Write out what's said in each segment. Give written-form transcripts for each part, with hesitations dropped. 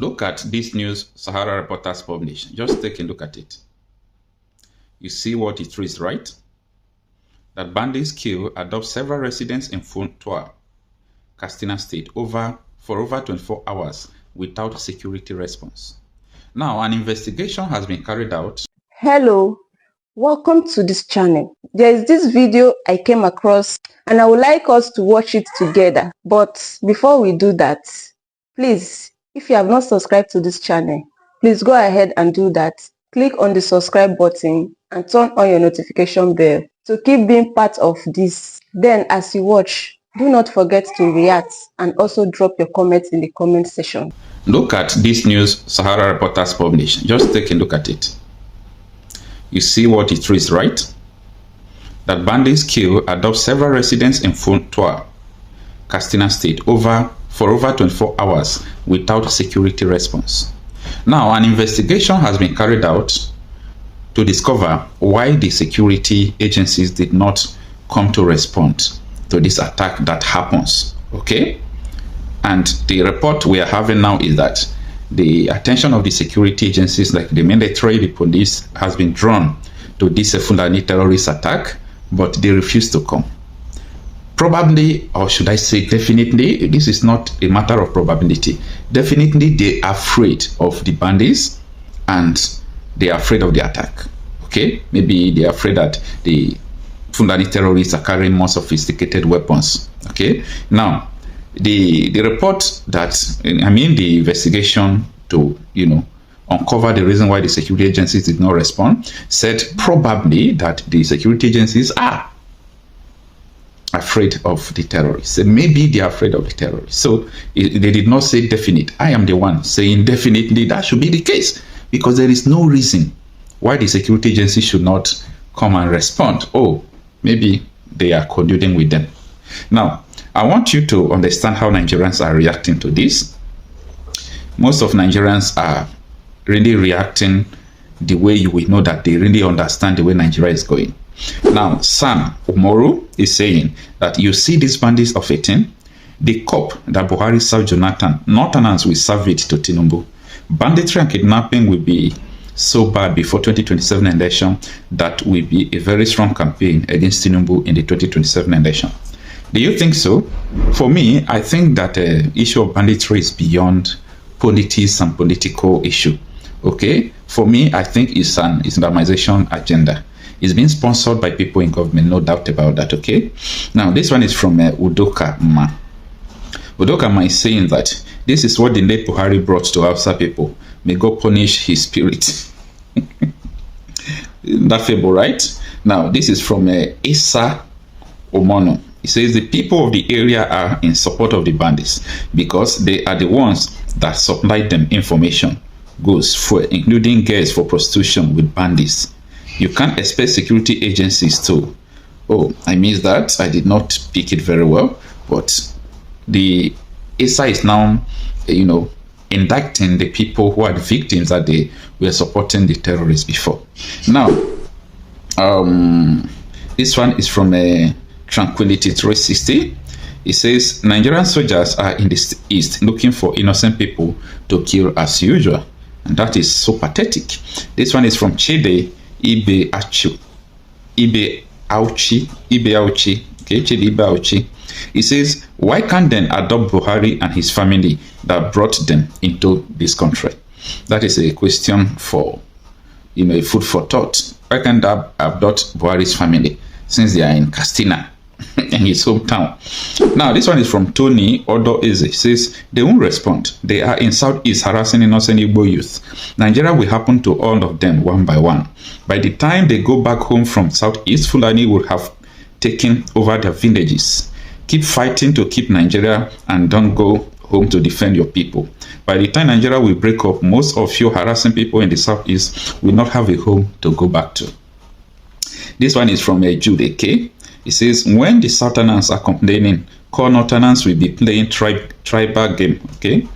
Look at this news Sahara Reporters published. Just take a look at it. You see what it reads, right? That bandits kill, adopt several residents in Funtua, KATSINA State, for over 24 hours without security response. Now, an investigation has been carried out. Hello, welcome to this channel. There is this video I came across and I would like us to watch it together. But before we do that, please, if you have not subscribed to this channel, please go ahead and do that. Click on the subscribe button and turn on your notification bell to keep being part of this. Then as you watch, do not forget to react and also drop your comments in the comment section. Look at this news Sahara Reporters published. Just take a look at it. You see what it reads, right? That bandits kill, adopt several residents in Funtua, KATSINA State, for over 24 hours without security response. Now, an investigation has been carried out to discover why the security agencies did not come to respond to this attack that happens. Okay? And the report we are having now is that the attention of the security agencies like the military, the police, has been drawn to this Fulani terrorist attack, but they refuse to come. Probably, or should I say definitely, this is not a matter of probability. Definitely they are afraid of the bandits and they are afraid of the attack. Okay? Maybe they are afraid that the Fulani terrorists are carrying more sophisticated weapons. Okay? Now, the report that, the investigation to, uncover the reason why the security agencies did not respond said probably that the security agencies are afraid of the terrorists. Maybe they are afraid of the terrorists. So they did not say definite. I am the one saying definitely that should be the case, because there is no reason why the security agency should not come and respond. Oh, maybe they are colluding with them. Now, I want you to understand how Nigerians are reacting to this. Most of Nigerians are really reacting the way you will know that they really understand the way Nigeria is going. Now, Sam Umoru is saying that you see these bandits of 18, the cop that Buhari served Jonathan, Northerners will serve it to Tinubu. Banditry and kidnapping will be so bad before 2027 election that will be a very strong campaign against Tinubu in the 2027 election. Do you think so? For me, I think that the issue of banditry is beyond politics and political issue. Okay? For me, I think it's an Islamization agenda. It's being sponsored by people in government, no doubt about that. Okay? Now, this one is from Udoka Ma. Udoka Ma is saying that this is what the late Buhari brought to Hausa people. May God punish his spirit. That fable, right? Now, this is from Isa Omono. He says the people of the area are in support of the bandits because they are the ones that supply them information, goods, for including girls for prostitution with bandits. You can't expect security agencies to. Oh, I missed that. I did not pick it very well. But the ISA is now, indicting the people who are the victims that they were supporting the terrorists before. Now, this one is from a Tranquility 360. It says Nigerian soldiers are in the east looking for innocent people to kill as usual, and that is so pathetic. This one is from Chede Ibe Auchi. Okay, Chede Ibe Auchi. It says, why can't they adopt Buhari and his family that brought them into this country? That is a question for, a food for thought. Why can't they adopt Buhari's family since they are in KATSINA? In his hometown. Now, this one is from Tony Odo Eze. It says they won't respond. They are in Southeast harassing innocent Igbo youth. Nigeria will happen to all of them one by one. By the time they go back home from Southeast, Fulani will have taken over their villages. Keep fighting to keep Nigeria and don't go home to defend your people. By the time Nigeria will break up, most of you harassing people in the Southeast will not have a home to go back to. This one is from Jude AK. It says, when the Southerners are complaining, core Northerners will be playing tribal game. Okay?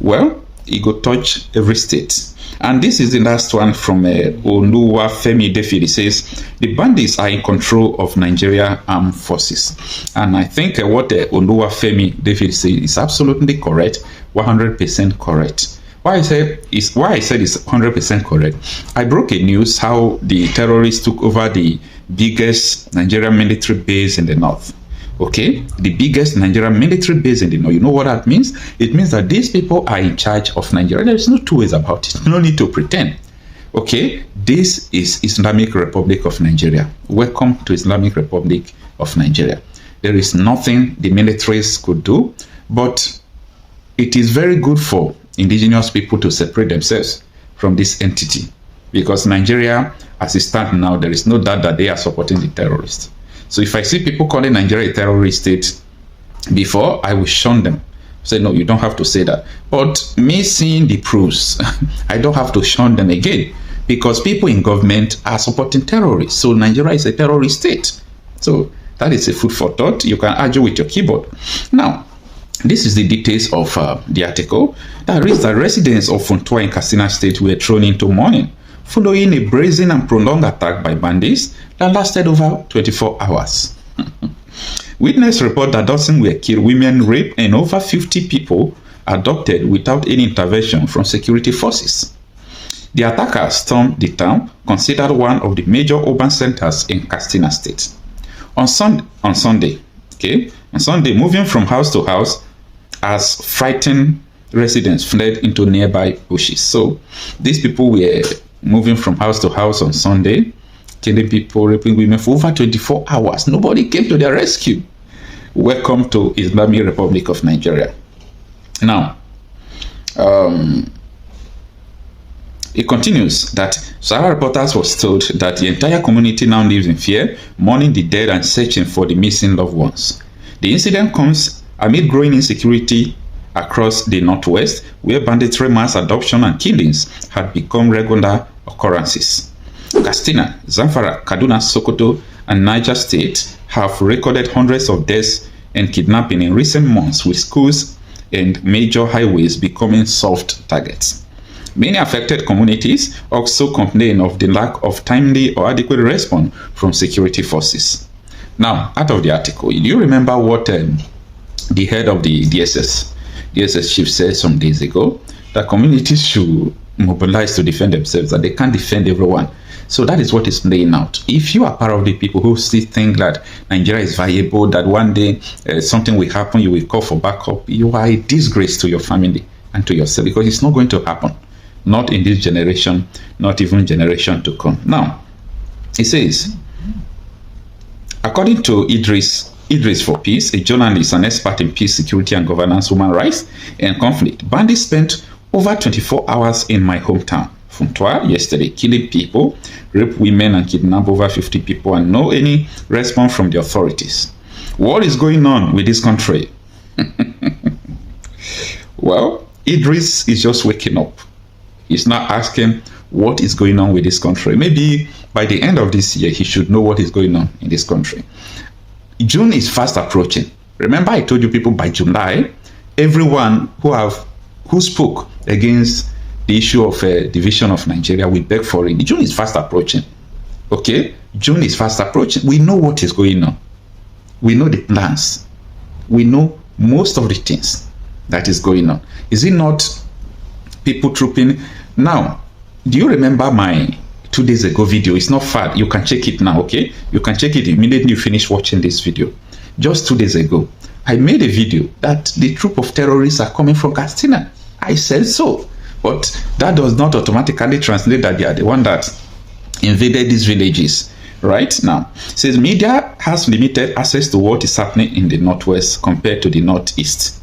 Well, it go touch every state. And this is the last one from Oluwa Femi Defid. It says, the bandits are in control of Nigeria armed forces. And I think what Oluwa Femi Defid says is absolutely correct, 100% correct. Why I said it's 100% correct. I broke a news how the terrorists took over the biggest Nigerian military base in the north. Okay, the biggest Nigerian military base in the north. You know what that means? It means that these people are in charge of Nigeria. There's no two ways about it. No need to pretend. Okay, this is Islamic Republic of Nigeria. Welcome to Islamic Republic of Nigeria. There is nothing the militaries could do, but it is very good for indigenous people to separate themselves from this entity, because Nigeria, as it stands now, there is no doubt that they are supporting the terrorists. So if I see people calling Nigeria a terrorist state, before I will shun them. Say, no, you don't have to say that. But me seeing the proofs, I don't have to shun them again, because people in government are supporting terrorists. So Nigeria is a terrorist state. So that is a food for thought. You can argue with your keyboard. Now, this is the details of the article. That reads that residents of Funtua in Katsina State were thrown into mourning following a brazen and prolonged attack by bandits that lasted over 24 hours. Witnesses report that dozens were killed, women raped, and over 50 people abducted without any intervention from security forces. The attackers stormed the town, considered one of the major urban centers in Katsina State. On Sunday, moving from house to house as frightened residents fled into nearby bushes. So these people were moving from house to house on Sunday, killing people, raping women for over 24 hours. Nobody came to their rescue. Welcome to Islamic Republic of Nigeria. Now, it continues that Sahara reporters was told that the entire community now lives in fear, mourning the dead and searching for the missing loved ones. The incident comes amid growing insecurity across the northwest, where banditry, mass adoption, and killings had become regular occurrences. Katsina, Zamfara, Kaduna, Sokoto, and Niger State have recorded hundreds of deaths and kidnapping in recent months, with schools and major highways becoming soft targets. Many affected communities also complain of the lack of timely or adequate response from security forces. Now, out of the article, do you remember what the head of the DSS chief said some days ago? That communities should mobilize to defend themselves, that they can't defend everyone. So that is what is playing out. If you are part of the people who still think that Nigeria is viable, that one day something will happen, you will call for backup, you are a disgrace to your family and to yourself, because it's not going to happen. Not in this generation, not even generation to come. Now, it says, according to Idris for Peace, a journalist and expert in peace, security and governance, human rights and conflict, bandits spent over 24 hours in my hometown, Funtua, yesterday, killing people, raped women, and kidnapped over 50 people, and no any response from the authorities. What is going on with this country? Well, Idris is just waking up. He's not asking what is going on with this country. Maybe by the end of this year, he should know what is going on in this country. June is fast approaching. Remember, I told you people by July, everyone who spoke against the issue of division of Nigeria will beg for it. June is fast approaching. Okay? June is fast approaching. We know what is going on. We know the plans. We know most of the things that is going on. Is it not people trooping? Now, do you remember my 2 days ago video? It's not far. You can check it now, okay? You can check it immediately you finish watching this video. Just 2 days ago, I made a video that the troop of terrorists are coming from Katsina. I said so. But that does not automatically translate that they are the one that invaded these villages. Right now, it says media has limited access to what is happening in the northwest compared to the northeast.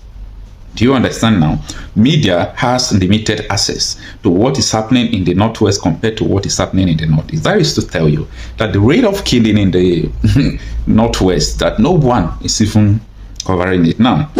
Do you understand now? Media has limited access to what is happening in the northwest compared to what is happening in the northeast. That is to tell you that the rate of killing in the northwest, that no one is even covering it now.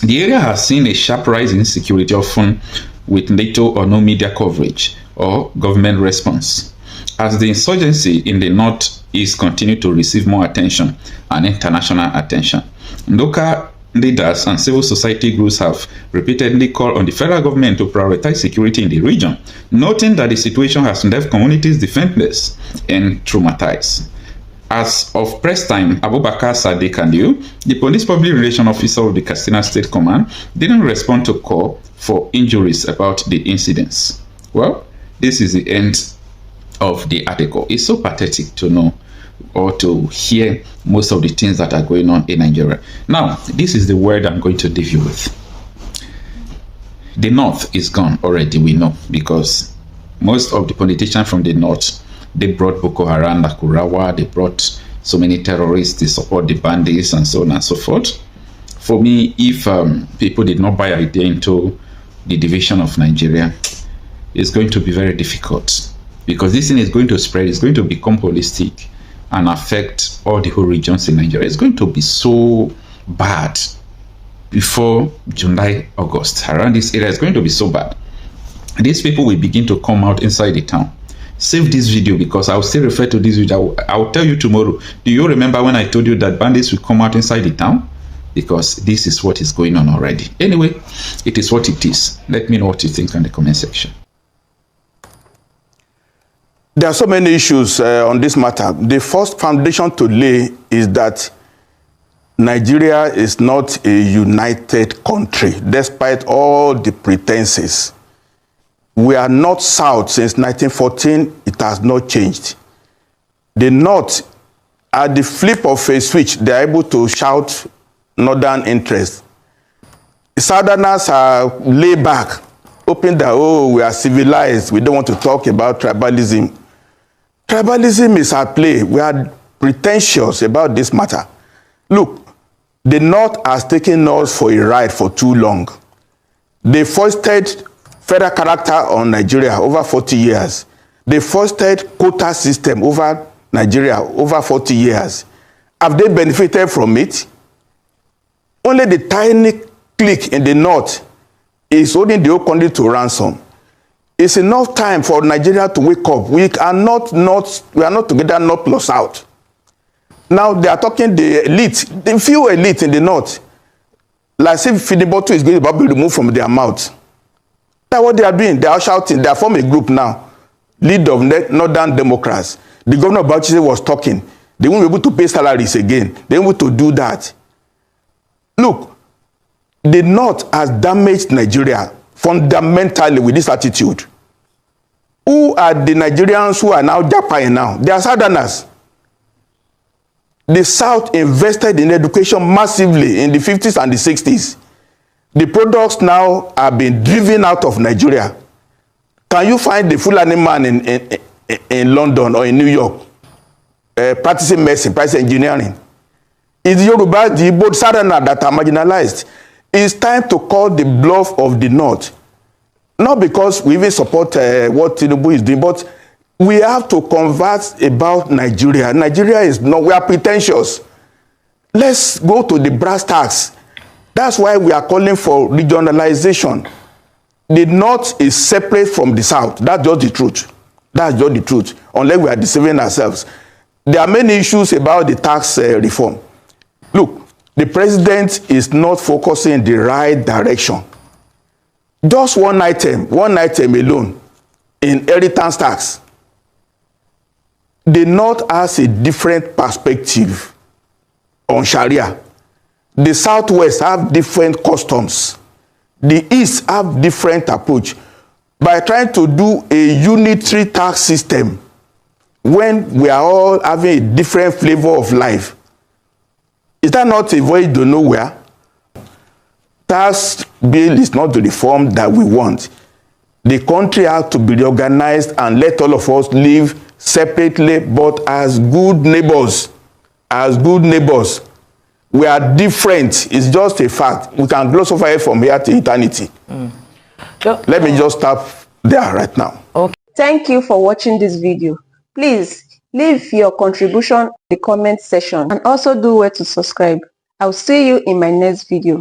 The area has seen a sharp rise in insecurity, often with little or no media coverage or government response, as the insurgency in the northeast continue to receive more attention and international attention. Local leaders and civil society groups have repeatedly called on the federal government to prioritize security in the region, noting that the situation has left communities defenseless and traumatized. As of press time, Abubakar Sadiq Aliu, the police public relations officer of the Katsina State Command, didn't respond to call for injuries about the incidents. Well, this is the end of the article. It's so pathetic to know or to hear most of the things that are going on in Nigeria. Now, this is the word I'm going to leave you with. The North is gone already, we know, because most of the politicians from the North, they brought Boko Haram, Nakurawa, they brought so many terrorists, they support the bandits and so on and so forth. For me, if people did not buy idea into the division of Nigeria, it's going to be very difficult, because this thing is going to spread, it's going to become holistic and affect all the whole regions in Nigeria. It's going to be so bad before July, August. Around this area, it's going to be so bad. These people will begin to come out inside the town. Save this video, because I'll still refer to this video. I'll tell you tomorrow. Do you remember when I told you that bandits will come out inside the town? Because this is what is going on already. Anyway, it is what it is. Let me know what you think in the comment section. There are so many issues on this matter. The first foundation to lay is that Nigeria is not a united country, despite all the pretenses. We are not South since 1914. It has not changed. The North, at the flip of a switch, they are able to shout Northern interest. The Southerners are laid back, hoping that, oh, we are civilized. We don't want to talk about tribalism. Tribalism is at play. We are pretentious about this matter. Look, the North has taken us for a ride for too long. They foisted federal character on Nigeria over 40 years. They foisted quota system over Nigeria over 40 years. Have they benefited from it? Only the tiny clique in the North is holding the whole country to ransom. It's enough time for Nigeria to wake up. We are not together, North plus South. Now they are talking the elite, the few elite in the North, like if feeding bottle is going to be removed from their mouth. That's what they are doing. They are shouting. They are forming a group now, lead of Northern Democrats. The governor of Bauchi was talking. They won't be able to pay salaries again. They won't be able to do that. Look, the North has damaged Nigeria fundamentally with this attitude. Who are the Nigerians who are now Japan now? They are Southerners. The South invested in education massively in the 50s and the 60s. The products now are being driven out of Nigeria. Can you find the Fulani man in London or in New York practicing medicine, practicing engineering? It's Yoruba, the Igbo, Southerners that are marginalized. It's time to call the bluff of the North. Not because we even support what Tinubu is doing, but we have to converse about Nigeria. Nigeria is not, we are pretentious. Let's go to the brass tacks. That's why we are calling for regionalization. The North is separate from the South. That's just the truth. That's just the truth, unless we are deceiving ourselves. There are many issues about the tax reform. Look, the president is not focusing in the right direction. Just one item alone, inheritance tax. The North has a different perspective on Sharia. The Southwest have different customs. The East have different approach. By trying to do a unitary tax system, when we are all having a different flavor of life, is that not a voyage to nowhere? Tax bill is not the reform that we want. The country has to be reorganized and let all of us live separately, but as good neighbors. As good neighbors. We are different. It's just a fact. We can gloss over it from here to eternity. Let me just stop there right now. Okay. Thank you for watching this video. Please leave your contribution in the comment section and also do well to subscribe. I'll see you in my next video.